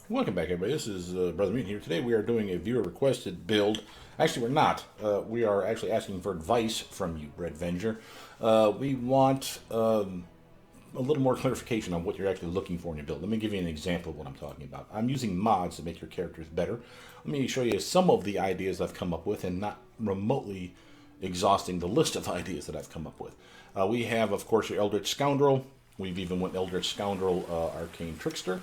Welcome back, everybody. This is Brother Mutant here. Today we are doing a viewer requested build. Actually, we're not. We are actually asking for advice from you, Redvenger. We want a little more clarification on what you're actually looking for in your build. Let me give you an example of what I'm talking about. I'm using mods to make your characters better. Let me show you some of the ideas I've come up with and not remotely exhausting the list of ideas that I've come up with. We have, of course, your Eldritch Scoundrel. We've even went Eldritch Scoundrel Arcane Trickster.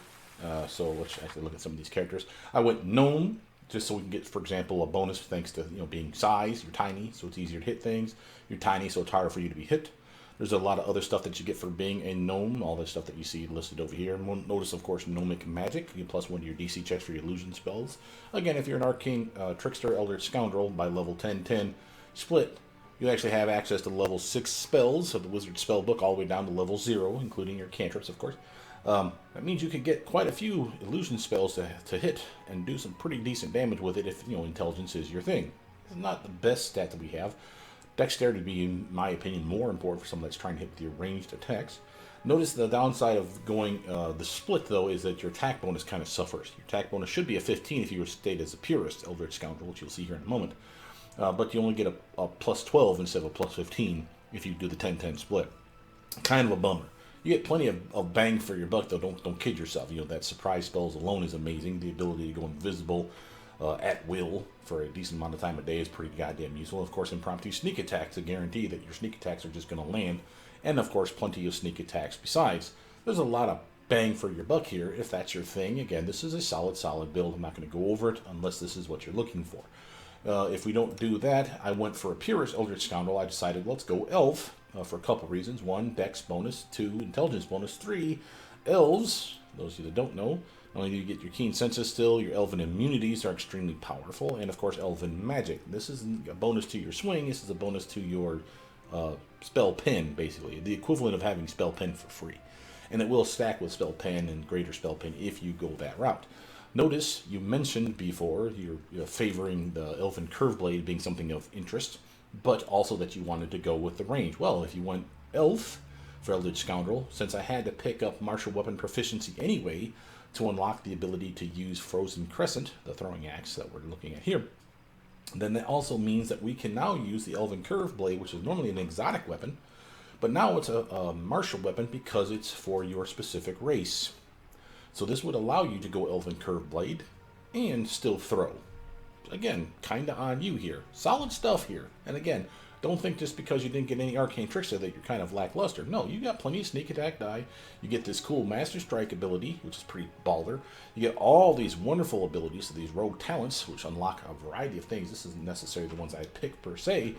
So let's actually look at some of these characters. I went Gnome, just so we can get, for example, a bonus thanks to being size. You're tiny, so it's easier to hit things. You're tiny, so it's harder for you to be hit. There's a lot of other stuff that you get for being a gnome, all the stuff that you see listed over here. And notice, of course, gnomic magic. You plus one to your DC checks for your illusion spells. Again, if you're an arcane trickster, Eldritch Scoundrel by level 10-10 split, you actually have access to level 6 spells of the Wizard Spellbook all the way down to level 0, including your cantrips, of course. That means you could get quite a few illusion spells to hit and do some pretty decent damage with it if, intelligence is your thing. It's not the best stat that we have. Dexterity would be, in my opinion, more important for someone that's trying to hit with your ranged attacks. Notice the downside of going the split, though, is that your attack bonus kind of suffers. Your attack bonus should be a 15 if you were stayed as a purist Eldritch Scoundrel, which you'll see here in a moment. But you only get a plus 12 instead of a plus 15 if you do the 10-10 split. Kind of a bummer. You get plenty of bang for your buck, though. Don't kid yourself. That surprise spells alone is amazing. The ability to go invisible at will for a decent amount of time a day is pretty goddamn useful. Of course, impromptu sneak attacks, a guarantee that your sneak attacks are just going to land. And, of course, plenty of sneak attacks besides. There's a lot of bang for your buck here if that's your thing. Again, this is a solid build. I'm not going to go over it unless this is what you're looking for. If we don't do that, I went for a purist Eldritch Scoundrel. I decided let's go Elf for a couple reasons. 1, Dex bonus. 2, Intelligence bonus. 3, Elves. Those of you that don't know, not only do you get your Keen Senses still, your Elven immunities are extremely powerful, and of course Elven magic. This is a bonus to your swing. This is a bonus to your spell pen, basically. The equivalent of having spell pen for free. And it will stack with spell pen and greater spell pen if you go that route. Notice you mentioned before you're favoring the Elven Curve Blade being something of interest, but also that you wanted to go with the range. Well, if you went Elf for Eldritch Scoundrel, since I had to pick up martial weapon proficiency anyway to unlock the ability to use Frozen Crescent, the throwing axe that we're looking at here, then that also means that we can now use the Elven Curve Blade, which is normally an exotic weapon, but now it's a martial weapon because it's for your specific race. So this would allow you to go Elven Curve Blade and still throw. Again, kind of on you here. Solid stuff here. And again, don't think just because you didn't get any Arcane Trickster that you're kind of lackluster. No, you got plenty of sneak attack die. You get this cool Master Strike ability, which is pretty baller. You get all these wonderful abilities, so these rogue talents, which unlock a variety of things. This isn't necessarily the ones I pick per se,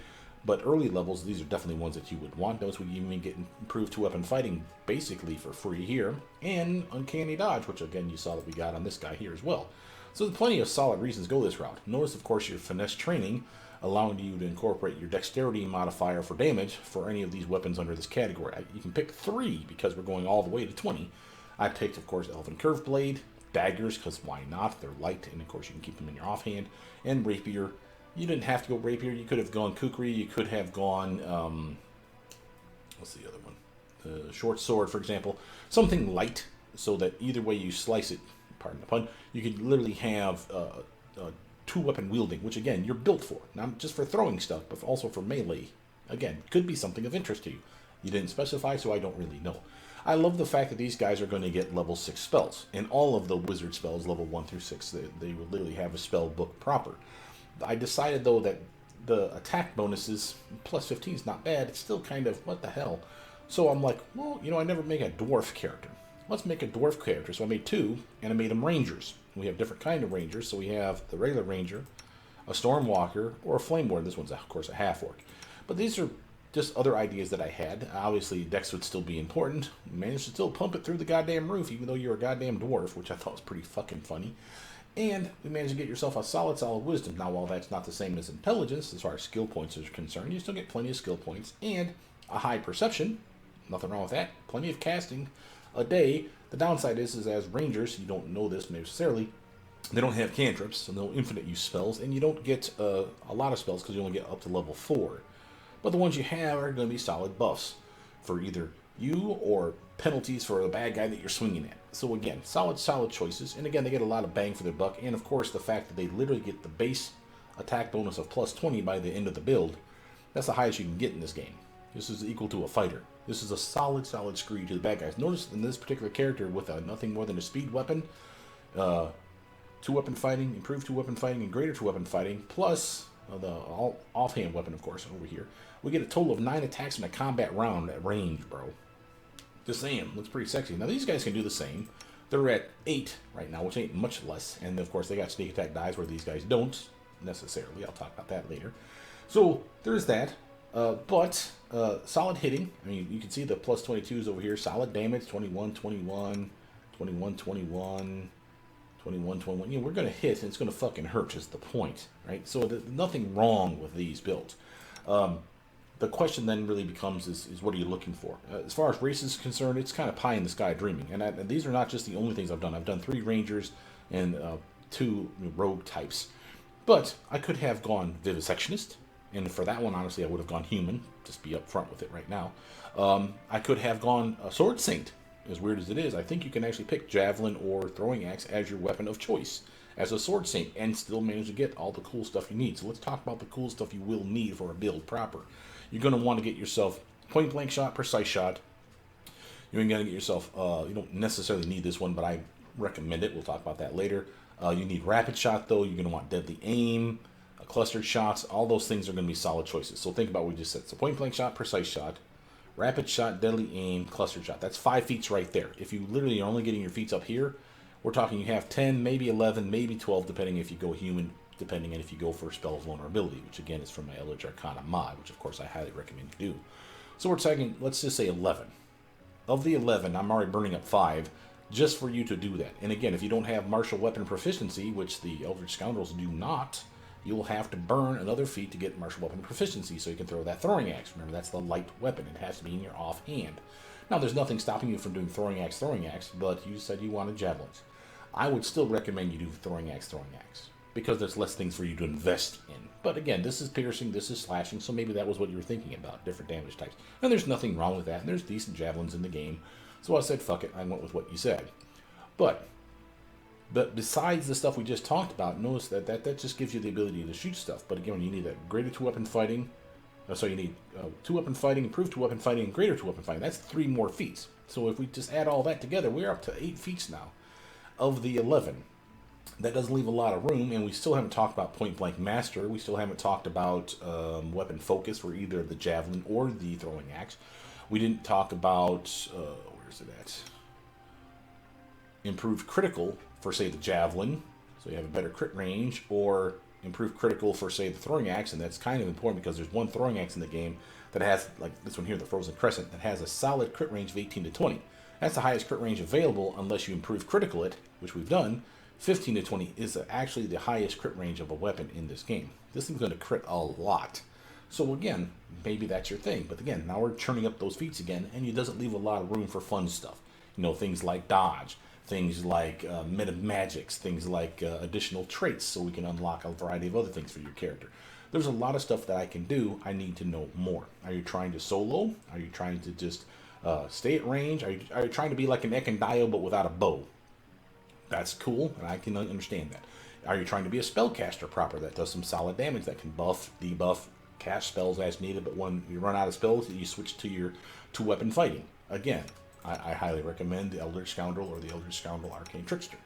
but early levels, these are definitely ones that you would want. Those would even get improved 2-weapon fighting basically for free here. And Uncanny Dodge, which again you saw that we got on this guy here as well. So there's plenty of solid reasons to go this route. Notice, of course, your finesse training, allowing you to incorporate your dexterity modifier for damage for any of these weapons under this category. You can pick 3 because we're going all the way to 20. I picked, of course, Elven Curve Blade, daggers, because why not? They're light, and of course you can keep them in your offhand, and rapier. You didn't have to go rapier. You could have gone kukri. You could have gone, what's the other one? Short sword, for example. Something light, so that either way you slice it, pardon the pun, you could literally have 2-weapon wielding, which again, you're built for. Not just for throwing stuff, but also for melee. Again, could be something of interest to you. You didn't specify, so I don't really know. I love the fact that these guys are going to get level 6 spells. And all of the wizard spells, level 1 through 6, they will literally have a spell book proper. I decided, though, that the attack bonuses, plus 15 is not bad. It's still kind of, what the hell? So I'm like, well, I never make a dwarf character. Let's make a dwarf character. So I made 2, and I made them rangers. We have different kind of rangers. So we have the regular ranger, a stormwalker, or a flame warden. This one's, of course, a half-orc. But these are just other ideas that I had. Obviously, dex would still be important. You managed to still pump it through the goddamn roof, even though you're a goddamn dwarf, which I thought was pretty fucking funny. And we managed to get yourself a solid wisdom. Now, while that's not the same as intelligence, as far as skill points are concerned, you still get plenty of skill points and a high perception. Nothing wrong with that. Plenty of casting a day. The downside is as rangers, you don't know this necessarily, they don't have cantrips, and no infinite use spells, and you don't get a lot of spells because you only get up to level 4. But the ones you have are going to be solid buffs for either you or penalties for the bad guy that you're swinging at. So again, solid choices. And again, they get a lot of bang for their buck. And of course, the fact that they literally get the base attack bonus of plus 20 by the end of the build, that's the highest you can get in this game. This is equal to a fighter. This is a solid screed to the bad guys. Notice in this particular character with nothing more than a speed weapon, 2-weapon fighting, improved 2-weapon fighting, and greater 2-weapon fighting, plus the offhand weapon, of course, over here. We get a total of 9 attacks in a combat round at range, bro. Just saying, looks pretty sexy. Now these guys can do the same. They're at 8 right now, which ain't much less. And of course, they got sneak attack dies where these guys don't necessarily. I'll talk about that later. So there's that. But solid hitting. I mean, you can see the plus 22s over here. Solid damage, 21, 21, 21, 21, 21, 21. You know, we're going to hit, and it's going to fucking hurt is the point, right? So there's nothing wrong with these builds. The question then really becomes is what are you looking for? As far as race is concerned, it's kind of pie in the sky dreaming. And these are not just the only things I've done. I've done 3 Rangers and 2 Rogue types. But I could have gone Vivisectionist. And for that one, honestly, I would have gone Human. Just be upfront with it right now. I could have gone Sword Saint. As weird as it is, I think you can actually pick Javelin or Throwing Axe as your weapon of choice as a Sword Saint and still manage to get all the cool stuff you need. So let's talk about the cool stuff you will need for a build proper. You're going to want to get yourself point blank shot, precise shot. You're going to get yourself, you don't necessarily need this one, but I recommend it. We'll talk about that later. You need rapid shot though. You're going to want deadly aim, clustered shots. All those things are going to be solid choices. So think about what we just said. So point blank shot, precise shot, rapid shot, deadly aim, clustered shot. That's 5 feats right there. If you literally are only getting your feats up here, we're talking you have 10, maybe 11, maybe 12, depending if you go human, depending on if you go for Spell of Vulnerability, which again is from my Eldritch Arcana mod, which of course I highly recommend you do. So we're talking, let's just say 11. Of the 11, I'm already burning up 5 just for you to do that. And again, if you don't have martial weapon proficiency, which the Eldritch Scoundrels do not, you'll have to burn another feat to get martial weapon proficiency so you can throw that throwing axe. Remember, that's the light weapon. It has to be in your offhand. Now, there's nothing stopping you from doing throwing axe, but you said you wanted javelins. I would still recommend you do throwing axe, because there's less things for you to invest in. But again, this is piercing, this is slashing, so maybe that was what you were thinking about, different damage types. And there's nothing wrong with that, and there's decent javelins in the game. So I said, fuck it, I went with what you said. But besides the stuff we just talked about, notice that just gives you the ability to shoot stuff. But again, you need that greater 2-weapon fighting. So you need 2-weapon fighting, improved 2-weapon fighting, and greater 2-weapon fighting. That's 3 more feats. So if we just add all that together, we're up to 8 feats now of the 11. That doesn't leave a lot of room, and we still haven't talked about Point Blank Master. We still haven't talked about weapon focus for either the javelin or the throwing axe. We didn't talk about, where's it at? Improved critical for, say, the javelin, so you have a better crit range, or improved critical for, say, the throwing axe, and that's kind of important because there's one throwing axe in the game that has, like this one here, the Frozen Crescent, that has a solid crit range of 18 to 20. That's the highest crit range available unless you improve critical it, which we've done. 15 to 20 is actually the highest crit range of a weapon in this game. This thing's going to crit a lot. So again, maybe that's your thing. But again, now we're churning up those feats again, and it doesn't leave a lot of room for fun stuff. You know, things like dodge, things like meta magics, things like additional traits, so we can unlock a variety of other things for your character. There's a lot of stuff that I can do. I need to know more. Are you trying to solo? Are you trying to just stay at range? Are you trying to be like an Ekendio but without a bow? That's cool, and I can understand that. Are you trying to be a spellcaster proper that does some solid damage, that can buff, debuff, cast spells as needed, but when you run out of spells, you switch to your 2-weapon fighting? Again, I highly recommend the Eldritch Scoundrel or the Eldritch Scoundrel Arcane Trickster.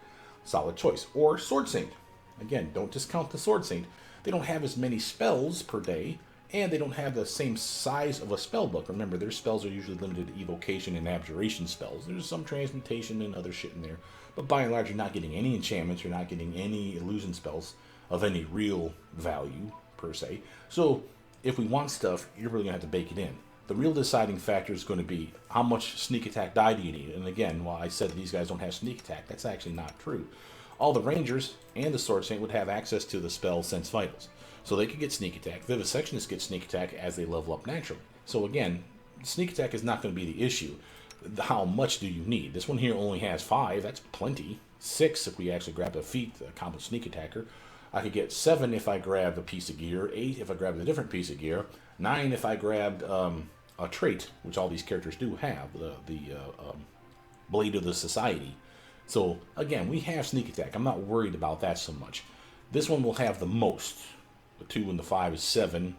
Solid choice. Or Sword Saint. Again, don't discount the Sword Saint. They don't have as many spells per day, and they don't have the same size of a spell book. Remember, their spells are usually limited to evocation and abjuration spells. There's some transmutation and other shit in there. But by and large, you're not getting any enchantments. You're not getting any illusion spells of any real value, per se. So, if we want stuff, you're really going to have to bake it in. The real deciding factor is going to be how much sneak attack die do you need. And again, while I said these guys don't have sneak attack, that's actually not true. All the Rangers and the Sword Saint would have access to the spell Sense Vitals. So they could get sneak attack. Vivisectionists get sneak attack as they level up naturally. So again, sneak attack is not going to be the issue. How much do you need? This one here only has 5. That's plenty. 6 if we actually grab a feat, a combo sneak attacker. I could get 7 if I grabbed a piece of gear. 8 if I grabbed a different piece of gear. 9 if I grabbed a trait, which all these characters do have. The Blade of the Society. So again, we have sneak attack. I'm not worried about that so much. This one will have the most. The 2 and the 5 is 7.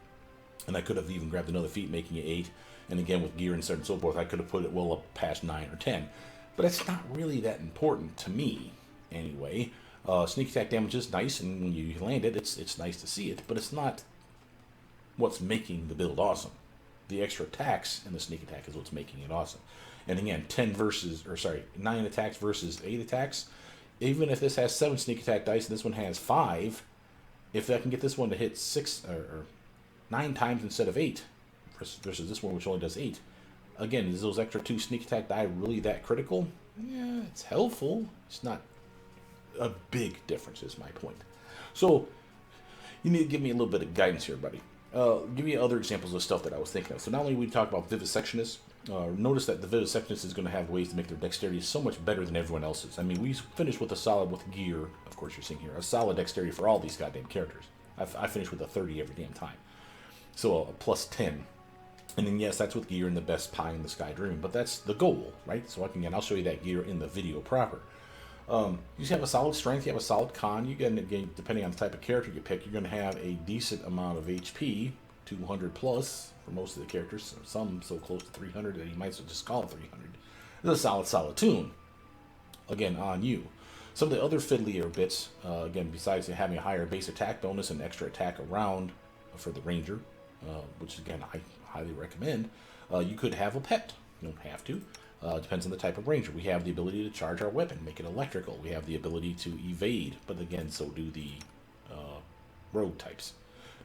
And I could have even grabbed another feat, making it 8. And again, with gear and so on and so forth, I could have put it well up past 9 or 10. But it's not really that important to me, anyway. Sneak attack damage is nice, and when you land it, it's nice to see it. But it's not what's making the build awesome. The extra attacks and the sneak attack is what's making it awesome. And again, 9 attacks versus 8 attacks. Even if this has 7 sneak attack dice and this one has 5, if I can get this one to hit 6 or 9 times instead of 8, versus this one which only does 8. Again, is those extra 2 sneak attack die really that critical? Yeah, it's helpful. It's not a big difference, is my point. So, you need to give me a little bit of guidance here, buddy. Give me other examples of stuff that I was thinking of. So not only we talk about vivisectionists, notice that the vivisectionist is going to have ways to make their dexterity so much better than everyone else's. I mean, we finished with a solid, with gear, of course you're seeing here, a solid dexterity for all these goddamn characters. I finished with a 30 every damn time. So a plus 10. And then yes, that's with gear and the best pie in the sky dream, but that's the goal, right? So again, I'll show you that gear in the video proper. You have a solid strength, you have a solid con. You get, again, depending on the type of character you pick, you're going to have a decent amount of HP, 200 plus for most of the characters. Some so close to 300 that you might as well just call it 300. It's a solid tune. Again, on you. Some of the other fiddlier bits, again, besides having a higher base attack bonus and extra attack around for the ranger, which again I highly recommend, you could have a pet. You don't have to. Depends on the type of ranger. We have the ability to charge our weapon, make it electrical. We have the ability to evade, but again, so do the rogue types.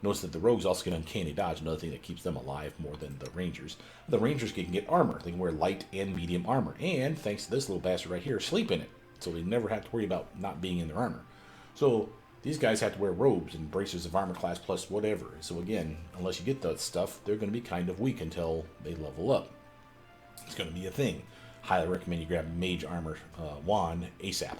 Notice that the rogues also get uncanny dodge, another thing that keeps them alive more than the rangers. The rangers can get armor. They can wear light and medium armor, and thanks to this little bastard right here, sleep in it. So they never have to worry about not being in their armor. So these guys have to wear robes and braces of armor class plus whatever. So again, unless you get that stuff, they're going to be kind of weak until they level up. It's going to be a thing. Highly recommend you grab Mage Armor wand ASAP.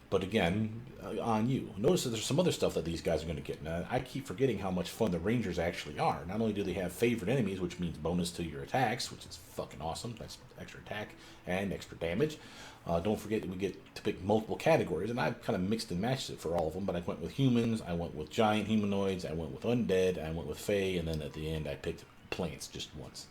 But again, on you. Notice that there's some other stuff that these guys are going to get. Now, I keep forgetting how much fun the Rangers actually are. Not only do they have favorite enemies, which means bonus to your attacks, which is fucking awesome. That's extra attack and extra damage. Don't forget that we get to pick multiple categories, and I've kind of mixed and matched it for all of them, but I went with humans, I went with giant humanoids, I went with undead, I went with fae, and then at the end I picked plants just once.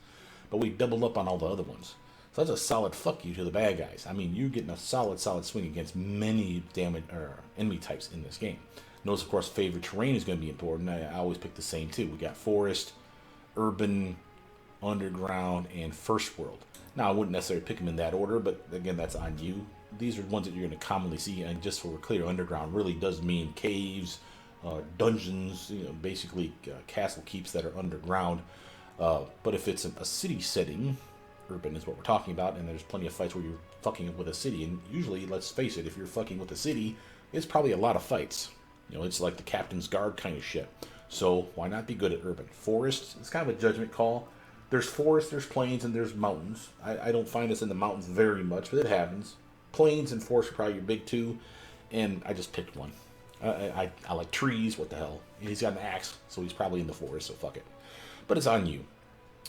But we doubled up on all the other ones. So that's a solid fuck you to the bad guys. I mean, you're getting a solid swing against many damage or enemy types in this game. Notice, of course, favorite terrain is going to be important. I always pick the same two. We got forest, urban, underground, and first world. Now, I wouldn't necessarily pick them in that order, but again, that's on you. These are ones that you're going to commonly see, and just so we're clear, underground really does mean caves, dungeons, basically castle keeps that are underground. But if it's a city setting, urban is what we're talking about, and there's plenty of fights where you're fucking with a city, and usually, let's face it, if you're fucking with a city, it's probably a lot of fights. It's like the captain's guard kind of shit. So why not be good at urban? Forest, it's kind of a judgment call. There's forests, there's plains, and there's mountains. I don't find us in the mountains very much, but it happens. Plains and forests are probably your big two, and I just picked one. I like trees, what the hell. He's got an axe, so he's probably in the forest, so fuck it. But it's on you.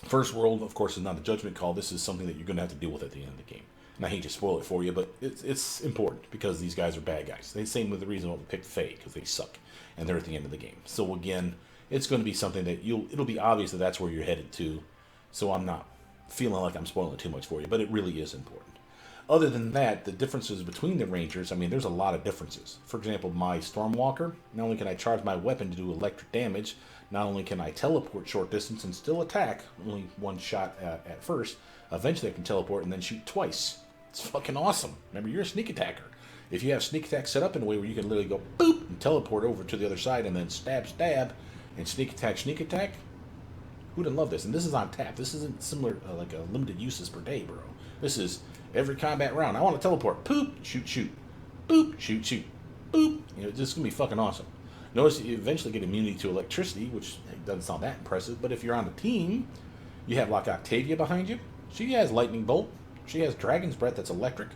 First world, of course, is not a judgment call. This is something that you're going to have to deal with at the end of the game. And I hate to spoil it for you, but it's important because these guys are bad guys. The same with the reason why we picked Fae, because they suck, and they're at the end of the game. So again, it's going to be something that it'll be obvious that that's where you're headed to. So I'm not feeling like I'm spoiling too much for you, but it really is important. Other than that, the differences between the Rangers, I mean, there's a lot of differences. For example, my Stormwalker, not only can I charge my weapon to do electric damage, not only can I teleport short distance and still attack, only one shot at first, eventually I can teleport and then shoot twice. It's fucking awesome. Remember, you're a sneak attacker. If you have sneak attack set up in a way where you can literally go boop and teleport over to the other side and then stab, and sneak attack, who didn't love this? And this is on tap. This isn't similar, like a limited uses per day, bro. This is every combat round. I want to teleport. Poop, shoot. Boop, shoot. Boop. This is going to be fucking awesome. Notice you eventually get immunity to electricity, which doesn't sound that impressive. But if you're on a team, you have like Octavia behind you. She has lightning bolt. She has dragon's breath that's electric.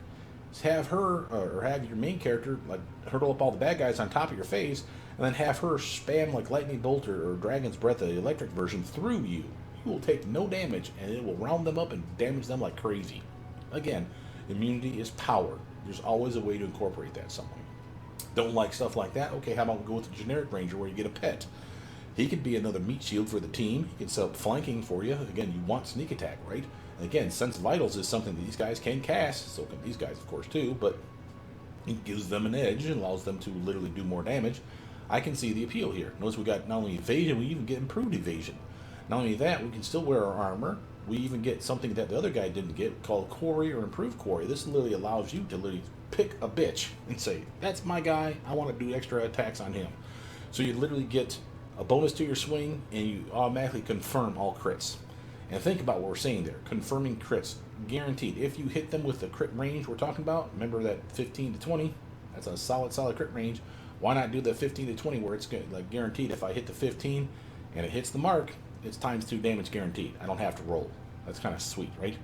Have her, or have your main character, like, hurdle up all the bad guys on top of your face, and then have her spam like lightning bolt or dragon's breath, the electric version, through you. You will take no damage, and it will round them up and damage them like crazy. Again, immunity is power. There's always a way to incorporate that somewhere. Don't like stuff like that? Okay, how about we go with the generic ranger where you get a pet? He could be another meat shield for the team. He can set up flanking for you. Again, you want sneak attack, right? And again, Sense Vitals is something that these guys can cast. So can these guys, of course, too. But it gives them an edge and allows them to literally do more damage. I can see the appeal here. Notice we got not only evasion, we even get improved evasion. Not only that, we can still wear our armor. We even get something that the other guy didn't get called Quarry or Improved Quarry. This literally allows you to literally pick a bitch and say, that's my guy, I want to do extra attacks on him. So you literally get a bonus to your swing and you automatically confirm all crits. And think about what we're saying there. Confirming crits. Guaranteed. If you hit them with the crit range we're talking about, remember that 15 to 20, that's a solid crit range. Why not do the 15 to 20 where it's good, like guaranteed if I hit the 15 and it hits the mark, it's ×2 damage guaranteed. I don't have to roll. That's kind of sweet, right?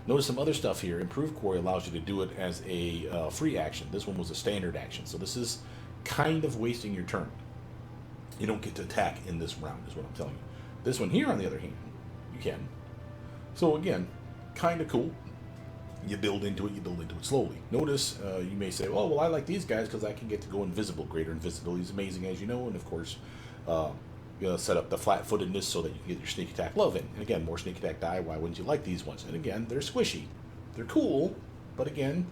Notice some other stuff here. Improved Quarry allows you to do it as a free action. This one was a standard action. So this is kind of wasting your turn. You don't get to attack in this round, is what I'm telling you. This one here, on the other hand, you can. So again, kind of cool. You build into it slowly. Notice, you may say, oh, well, I like these guys because I can get to go invisible. Greater invisibility is amazing, as you know. And of course, you set up the flat-footedness so that you can get your sneak attack love in. And again, more sneak attack die. Why wouldn't you like these ones? And again, they're squishy. They're cool. But again,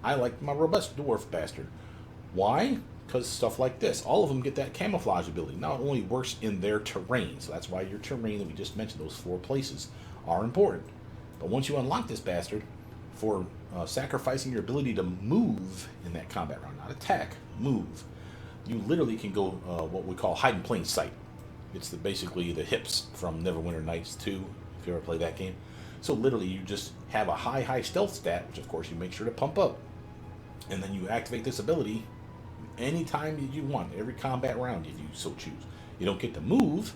I like my robust dwarf bastard. Why? Because stuff like this. All of them get that camouflage ability. Not only works in their terrain. So that's why your terrain that we just mentioned, those 4 places, are important. But once you unlock this bastard, for sacrificing your ability to move in that combat round, not attack, move, you literally can go what we call hide in plain sight. It's basically the hips from Neverwinter Nights 2, if you ever play that game. So literally you just have a high stealth stat, which of course you make sure to pump up. And then you activate this ability anytime you want, every combat round if you so choose. You don't get to move,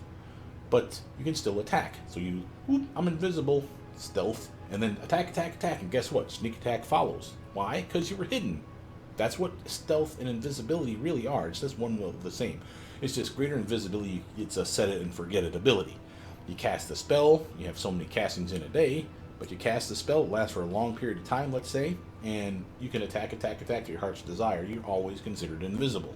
but you can still attack. So you, whoop, I'm invisible, stealth, and then attack, and guess what? Sneak attack follows. Why? Because you were hidden. That's what stealth and invisibility really are. It's just one of the same. It's just greater invisibility. It's a set it and forget it ability. You cast the spell. You have so many castings in a day, but you cast the spell. It lasts for a long period of time, let's say, and you can attack to your heart's desire. You're always considered invisible.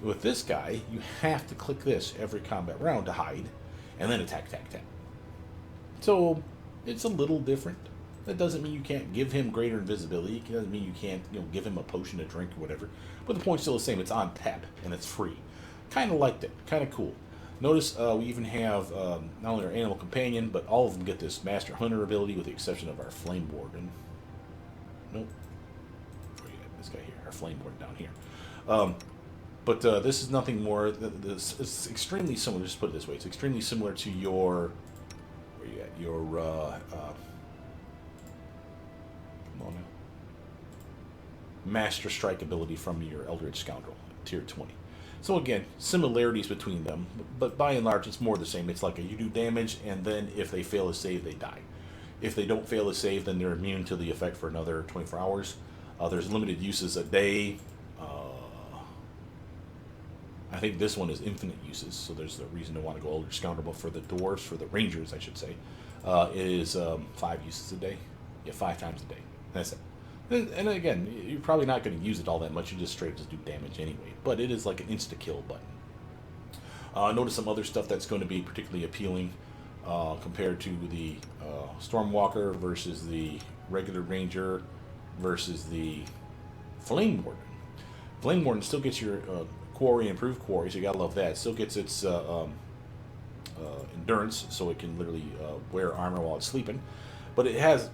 With this guy, you have to click this every combat round to hide, and then attack. So it's a little different. That doesn't mean you can't give him greater invisibility. It doesn't mean you can't, give him a potion to drink or whatever. But the point's still the same. It's on tap and it's free. Kind of liked it. Kind of cool. Notice we even have not only our animal companion, but all of them get this Master Hunter ability, with the exception of our Flame Warden. Nope. Oh, yeah, this guy here, our Flame Warden down here. But this is nothing more. It's extremely similar. Just put it this way: it's extremely similar to your. Where you at? Your. Come on now. Master Strike ability from your Eldritch Scoundrel, tier 20. So again, similarities between them, but by and large, it's more the same. It's like you do damage, and then if they fail to save, they die. If they don't fail to save, then they're immune to the effect for another 24 hours. There's limited uses a day. I think this one is infinite uses, so there's a reason to want to go Eldritch Scoundrel. But for the dwarves, for the rangers, I should say, it is 5 uses a day. Yeah, 5 times a day. That's it. And again, you're probably not going to use it all that much. You just straight just do damage anyway. But it is like an insta-kill button. Notice some other stuff that's going to be particularly appealing compared to the Stormwalker versus the regular Ranger versus the Flame Warden. Flame Warden still gets your Quarry, Improved Quarry, so you gotta love that. Still gets its endurance, so it can literally wear armor while it's sleeping. But it has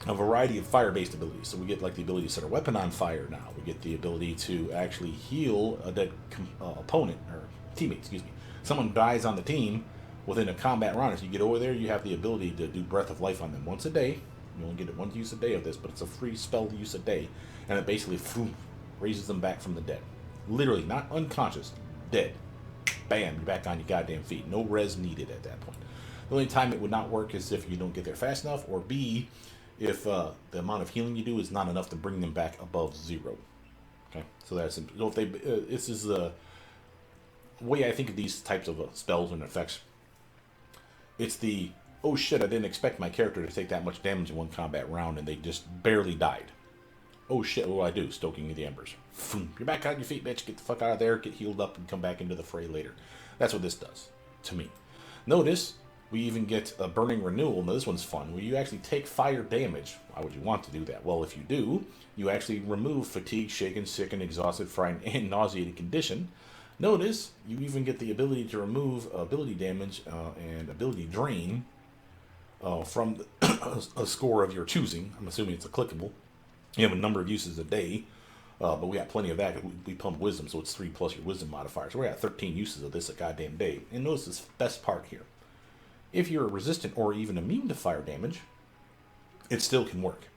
a variety of fire-based abilities. So we get like the ability to set a weapon on fire now. We get the ability to actually heal a dead opponent, or teammate, excuse me. Someone dies on the team within a combat round. If you get over there, you have the ability to do Breath of Life on them once a day. You only get it one use a day of this, but it's a free spell use a day. And it basically raises them back from the dead. Literally, not unconscious, dead. Bam, you're back on your goddamn feet. No res needed at that point. The only time it would not work is if you don't get there fast enough, or B, if the amount of healing you do is not enough to bring them back above 0. Okay, so that's so if they. This is the way I think of these types of spells and effects. It's the, oh shit, I didn't expect my character to take that much damage in one combat round, and they just barely died. Oh shit, what do I do? Stoking the embers. You're back on your feet, bitch. Get the fuck out of there, get healed up, and come back into the fray later. That's what this does to me. Notice we even get a burning renewal. Now this one's fun, where you actually take fire damage. Why would you want to do that? Well, if you do, you actually remove fatigue, shaken, sickened, exhausted, frightened, and nauseated condition. Notice you even get the ability to remove ability damage and ability drain from a score of your choosing. I'm assuming it's a clickable. You have a number of uses a day, but we got plenty of that. We pump wisdom, so it's 3 plus your wisdom modifier. So we're at 13 uses of this a goddamn day. And notice this best part here. If you're resistant or even immune to fire damage, it still can work.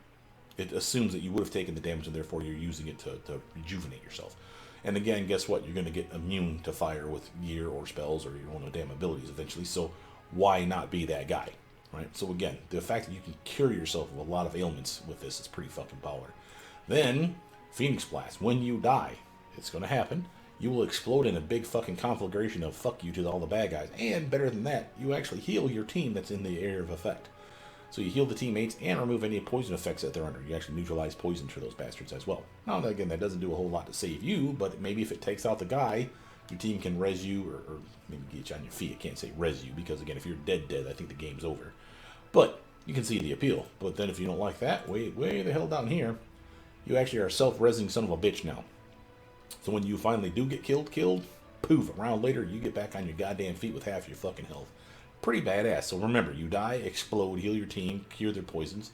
It assumes that you would have taken the damage and therefore you're using it to rejuvenate yourself. And again, guess what? You're going to get immune to fire with gear or spells or your own damn abilities eventually. So why not be that guy? Right? So again, the fact that you can cure yourself of a lot of ailments with this is pretty fucking baller. Then, Phoenix Blast. When you die, it's going to happen. You will explode in a big fucking conflagration of fuck you to all the bad guys. And better than that, you actually heal your team that's in the area of effect. So you heal the teammates and remove any poison effects that they're under. You actually neutralize poison for those bastards as well. Now, again, that doesn't do a whole lot to save you, but maybe if it takes out the guy, your team can res you, or maybe get you on your feet. I can't say res you, because again, if you're dead, I think the game's over. But you can see the appeal. But then if you don't like that, way the hell down here, you actually are a self-resing son of a bitch now. So when you finally do get killed, poof, a round later, you get back on your goddamn feet with half your fucking health. Pretty badass. So remember, you die, explode, heal your team, cure their poisons.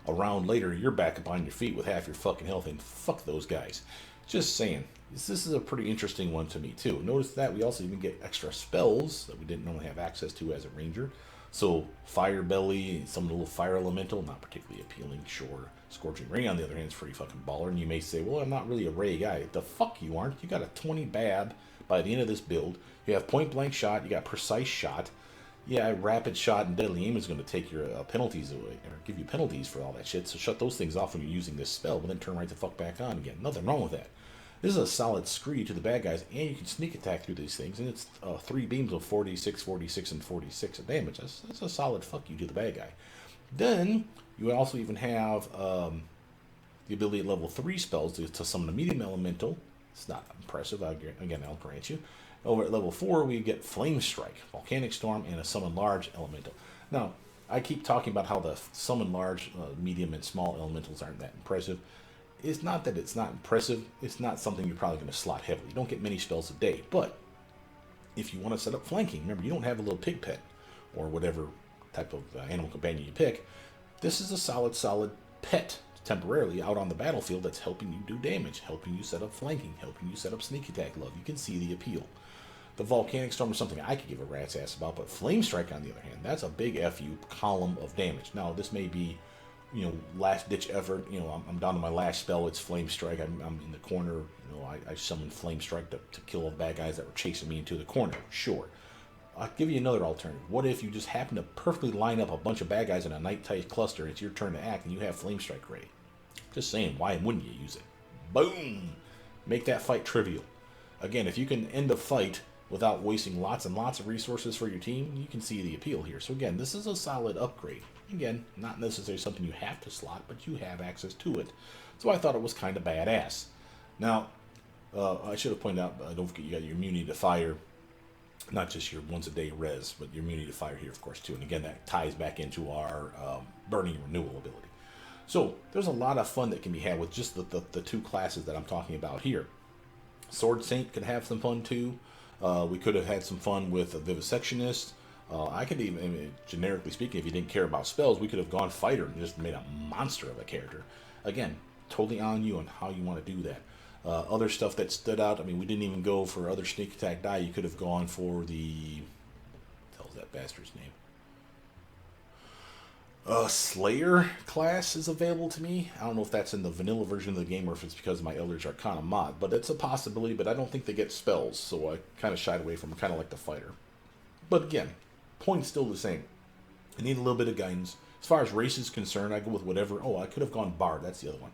A round later, you're back up on your feet with half your fucking health, and fuck those guys. Just saying. This is a pretty interesting one to me, too. Notice that we also even get extra spells that we didn't normally have access to as a ranger. So, Fire Belly, some little fire elemental, not particularly appealing, sure. Scorching Ray, on the other hand, is pretty fucking baller. And you may say, well, I'm not really a Ray guy. The fuck you aren't. You got a 20 bab by the end of this build. You have point blank shot. You got precise shot. Yeah, rapid shot and deadly aim is going to take your penalties away, or give you penalties for all that shit. So shut those things off when you're using this spell, but then turn right the fuck back on again. Nothing wrong with that. This is a solid scree to the bad guys, and you can sneak attack through these things, and it's 3 beams of 46, 46, and 46 of damage. That's a solid fuck you to the bad guy. Then, you also even have the ability at level 3 spells to summon a medium elemental. It's not impressive, again, I'll grant you. Over at level 4, we get Flame Strike, Volcanic Storm, and a Summon Large Elemental. Now, I keep talking about how the Summon Large, Medium, and Small Elementals aren't that impressive. It's not that it's not impressive. It's not something you're probably going to slot heavily. You don't get many spells a day. But if you want to set up flanking, remember, you don't have a little pig pet or whatever type of animal companion you pick. This is a solid pet temporarily out on the battlefield that's helping you do damage, helping you set up flanking, helping you set up sneak attack love. You can see the appeal. The Volcanic Storm is something I could give a rat's ass about, but Flame Strike, on the other hand, that's a big FU column of damage. Now, this may be, last ditch effort. I'm down to my last spell. It's Flame Strike. I'm in the corner. I summoned Flame Strike to kill all the bad guys that were chasing me into the corner. Sure. I'll give you another alternative. What if you just happen to perfectly line up a bunch of bad guys in a night-tight cluster, it's your turn to act, and you have Flame Strike ready? Just saying, why wouldn't you use it? Boom! Make that fight trivial. Again, if you can end a fight without wasting lots and lots of resources for your team, you can see the appeal here. So again, this is a solid upgrade. Again, not necessarily something you have to slot, but you have access to it. So I thought it was kind of badass. Now, I should have pointed out, don't forget you got your immunity to fire, not just your once a day res, but your immunity to fire here, of course, too. And again, that ties back into our burning renewal ability. So there's a lot of fun that can be had with just the 2 classes that I'm talking about here. Sword Saint could have some fun too. We could have had some fun with a Vivisectionist. I could even, generically speaking, if you didn't care about spells, we could have gone fighter and just made a monster of a character. Again, totally on you on how you want to do that. Other stuff that stood out, we didn't even go for other sneak attack die. You could have gone for the... what the hell's that bastard's name? Slayer class is available to me. I don't know if that's in the vanilla version of the game or if it's because of my Eldritch Arcana mod, but it's a possibility, but I don't think they get spells, so I kind of shied away from kind of like the fighter. But again, point's still the same. I need a little bit of guidance. As far as race is concerned, I go with whatever. Oh, I could have gone Bard. That's the other one.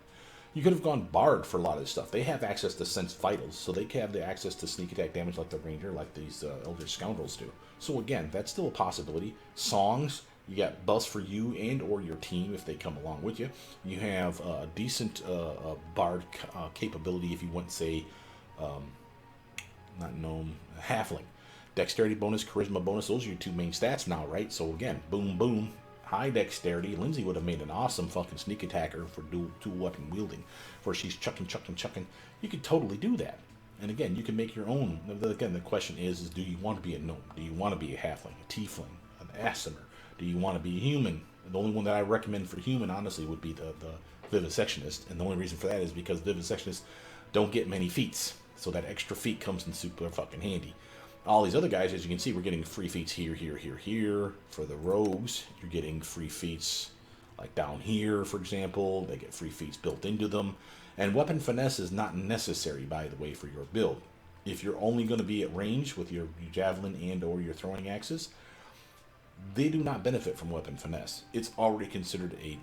You could have gone Bard for a lot of this stuff. They have access to Sense Vitals, so they can have the access to sneak attack damage like the Ranger, like these Eldritch Scoundrels do. So again, that's still a possibility. Songs, You got buffs for you and or your team if they come along with you. You have a decent bard capability if you want, say, not gnome, halfling. Dexterity bonus, charisma bonus, those are your two main stats now, right? So again, boom, boom, high dexterity. Lindsay would have made an awesome fucking sneak attacker for dual weapon wielding, where she's chucking. You could totally do that. And again, you can make your own. Again, the question is do you want to be a gnome? Do you want to be a halfling, a tiefling, an asimer? Do you want to be a human? And the only one that I recommend for human, honestly, would be the vivisectionist. And the only reason for that is because vivisectionists don't get many feats. So that extra feat comes in super fucking handy. All these other guys, as you can see, we're getting free feats here. For the rogues, you're getting free feats like down here, for example. They get free feats built into them. And weapon finesse is not necessary, by the way, for your build. If you're only going to be at range with your javelin and or your throwing axes, they do not benefit from weapon finesse. It's already considered a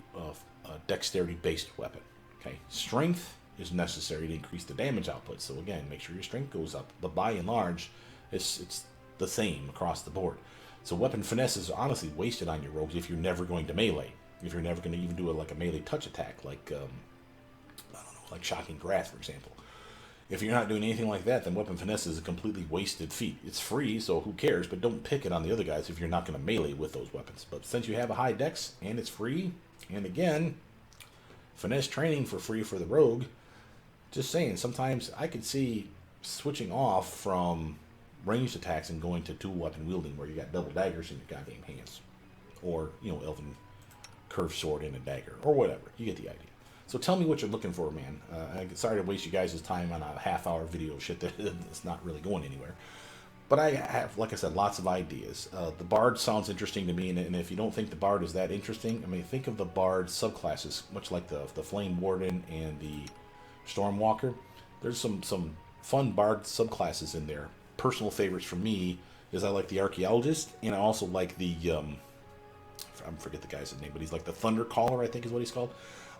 dexterity-based weapon. Okay, strength is necessary to increase the damage output. So again, make sure your strength goes up. But by and large, it's the same across the board. So weapon finesse is honestly wasted on your rogues if you're never going to melee. If you're never going to even do a melee touch attack, like I don't know, like shocking grasp, for example. If you're not doing anything like that, then weapon finesse is a completely wasted feat. It's free, so who cares? But don't pick it on the other guys if you're not going to melee with those weapons. But since you have a high dex and it's free, and again, finesse training for free for the rogue. Just saying, sometimes I could see switching off from ranged attacks and going to dual weapon wielding where you got double daggers in your goddamn hands. Or, elven curved sword and a dagger. Or whatever. You get the idea. So tell me what you're looking for, man. I'm sorry to waste you guys' time on a half-hour video of shit that it's not really going anywhere. But I have, like I said, lots of ideas. The Bard sounds interesting to me, and if you don't think the Bard is that interesting, I mean, think of the Bard subclasses, much like the Flame Warden and the Stormwalker. There's some fun Bard subclasses in there. Personal favorites for me is I like the Archaeologist, and I also like the, I forget the guy's name, but he's like the Thunder Caller, I think is what he's called.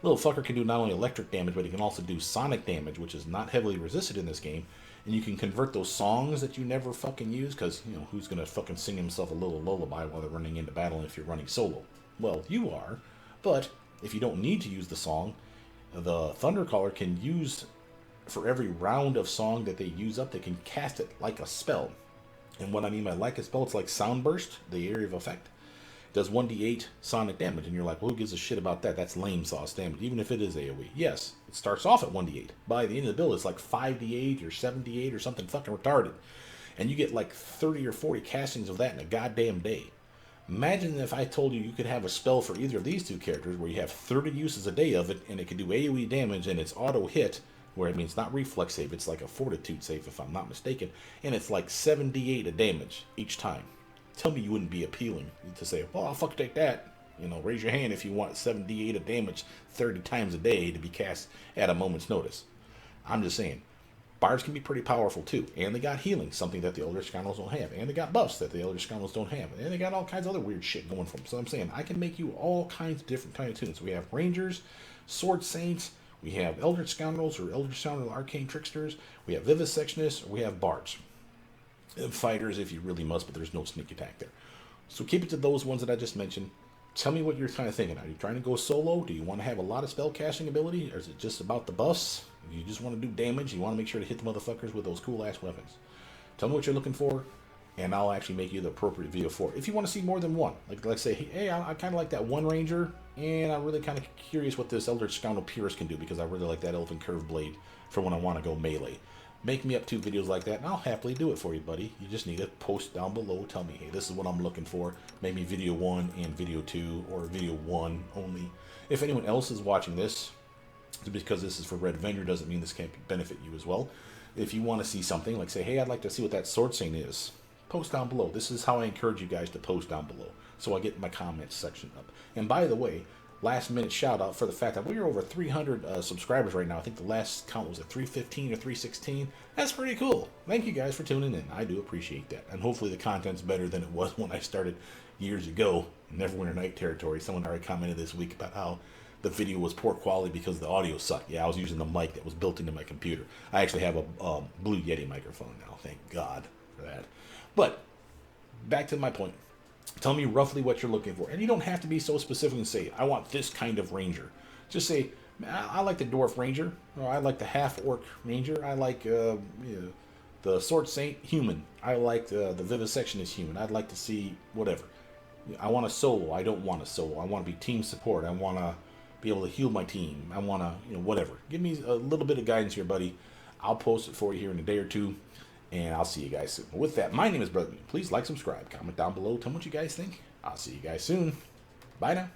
Little fucker can do not only electric damage, but he can also do sonic damage, which is not heavily resisted in this game. And you can convert those songs that you never fucking use, because, who's going to fucking sing himself a little lullaby while they're running into battle if you're running solo? Well, you are. But if you don't need to use the song, the Thundercaller can use, for every round of song that they use up, they can cast it like a spell. And what I mean by like a spell, it's like Sound Burst, the area of effect. Does 1d8 sonic damage, and you're like, well, who gives a shit about that? That's lame sauce damage, even if it is AoE. Yes, it starts off at 1d8. By the end of the build, it's like 5d8 or 7d8 or something fucking retarded. And you get like 30 or 40 castings of that in a goddamn day. Imagine if I told you could have a spell for either of these two characters where you have 30 uses a day of it, and it can do AoE damage, and it's auto hit, where it means not reflex save, it's like a fortitude save if I'm not mistaken, and it's like 7d8 of damage each time. Tell me you wouldn't be appealing to say, well, I'll fucking take that. Raise your hand if you want 7d8 of damage 30 times a day to be cast at a moment's notice. I'm just saying, Bards can be pretty powerful too. And they got healing, something that the Elder Scoundrels don't have. And they got buffs that the Elder Scoundrels don't have. And they got all kinds of other weird shit going for them. So I'm saying, I can make you all kinds of different kind of tunes. We have Rangers, Sword Saints, we have Elder Scoundrels or Elder Scoundrel Arcane Tricksters, we have Vivisectionists, or we have Bards. Fighters if you really must, but there's no sneak attack there. So keep it to those ones that I just mentioned. Tell me what you're kind of thinking. Are you trying to go solo? Do you want to have a lot of spell casting ability? Or is it just about the buffs? You just want to do damage? You want to make sure to hit the motherfuckers with those cool ass weapons? Tell me what you're looking for, and I'll actually make you the appropriate video for it. If you want to see more than one, like say, hey, I kind of like that one Ranger, and I'm really kind of curious what this Elder Scoundrel Purist can do, because I really like that Elven Curved Blade for when I want to go melee. Make me up 2 videos like that, and I'll happily do it for you, buddy. You just need to post down below. Tell me, hey, this is what I'm looking for. Make me video 1 and video 2, or video 1 only. If anyone else is watching this, because this is for Redvenge, doesn't mean this can't benefit you as well. If you want to see something, like say, hey, I'd like to see what that sword saint is, post down below. This is how I encourage you guys to post down below, so I get my comments section up. And by the way, last minute shout out for the fact that we're over 300 subscribers right now. I think the last count was at 315 or 316. That's pretty cool. Thank you guys for tuning in. I do appreciate that. And hopefully the content's better than it was when I started years ago. Neverwinter Night territory. Someone already commented this week about how the video was poor quality because the audio sucked. Yeah, I was using the mic that was built into my computer. I actually have a Blue Yeti microphone now. Thank God for that. But back to my point. Tell me roughly what you're looking for. And you don't have to be so specific and say, I want this kind of ranger. Just say, I like the dwarf ranger, or I like the half-orc ranger, I like the sword saint human, I like the vivisectionist human, I'd like to see whatever. I want a solo, I don't want a solo, I want to be team support, I want to be able to heal my team, I want to, whatever. Give me a little bit of guidance here, buddy. I'll post it for you here in a day or two, and I'll see you guys soon. With that, my name is Brother. Please like, subscribe, comment down below, tell me what you guys think. I'll see you guys soon. Bye now.